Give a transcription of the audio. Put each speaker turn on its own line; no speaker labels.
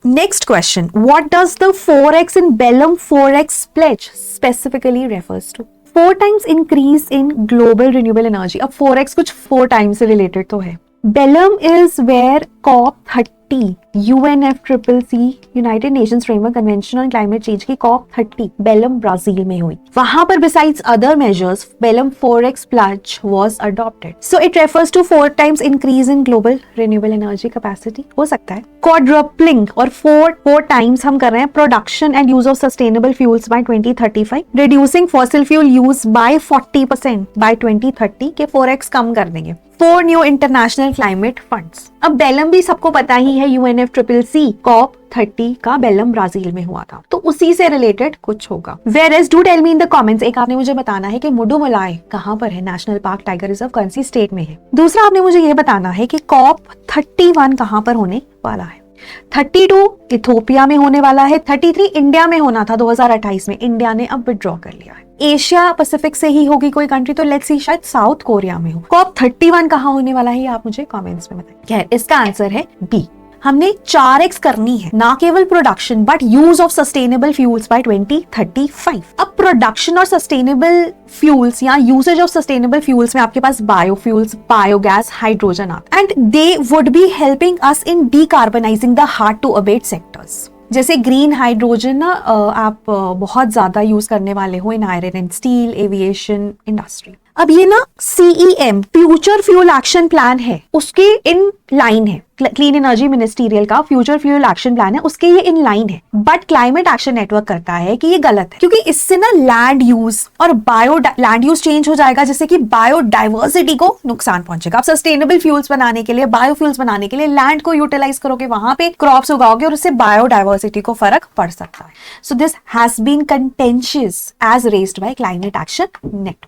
Next question. What does the 4x in Bellum 4x pledge specifically refers to? 4 times increase in global renewable energy. अब 4x कुछ 4 times से related तो है. Bellum is where COP30 UNFCCC United Nations framework convention on climate change की COP30 Belum Brazil में हुई. वहां पर besides other measures Belum 4x pledge was adopted. So it refers to 4 times increase in global renewable energy capacity. हो सकता है quadrupling और 4 times हम कर रहे हैं production and use of sustainable fuels by 2035, reducing fossil fuel use by 40% by 2030 के 4x कम कर देंगे. 4 new international climate funds. अब बेलम भी सबको पता ही है UNFCCC COP30 का बेलम ब्राजील में हुआ था, तो उसी से रिलेटेड कुछ होगा. Whereas do tell me in the comments. एक आपने मुझे बताना है कि मुडुमलाई कहाँ पर है, नेशनल पार्क टाइगर रिजर्व कौन सी स्टेट में है. दूसरा आपने मुझे ये बताना है कि COP31 कहाँ पर होने वाला है. 32 इथोपिया में होने वाला है. 33 इंडिया में होना था 2028 में, इंडिया ने अब विड्रॉ कर लिया है. एशिया पैसिफिक से ही होगी कोई कंट्री, तो लेट्स सी शायद साउथ कोरिया में हो. COP31 कहाँ होने वाला है ये आप मुझे कमेंट्स में बताएं. खैर इसका आंसर है बी. हमने 4x करनी है, ना केवल production but use of sustainable fuels by 2035. अब प्रोडक्शन और सस्टेनेबल फ्यूल्स या यूसेज ऑफ सस्टेनेबल फ्यूल्स में आपके पास बायोफ्यूल्स, बायोगैस, हाइड्रोजन आते हैं, and they would be helping us in decarbonizing the hard to abate sectors. जैसे ग्रीन हाइड्रोजन ना आप बहुत ज्यादा यूज करने वाले हो in iron and steel, aviation industry. अब ये ना CEM future fuel action plan है, उसके इन लाइन है. क्लीन एनर्जी मिनिस्ट्रियल का फ्यूचर फ्यूल एक्शन प्लान है, उसके ये इन लाइन है. बट क्लाइमेट एक्शन नेटवर्क करता है कि ये गलत है, क्योंकि इससे ना लैंड यूज और लैंड यूज चेंज हो जाएगा, जिससे कि बायोडाइवर्सिटी को नुकसान पहुंचेगा. आप सस्टेनेबल फ्यूल्स बनाने के लिए, बायोफ्यूल्स बनाने के लिए लैंड को यूटिलाइज करोगे, वहां पे क्रॉप्स उगाओगे और उससे बायोडाइवर्सिटी को फर्क पड़ सकता है. So this has been contentious as raised by climate action network.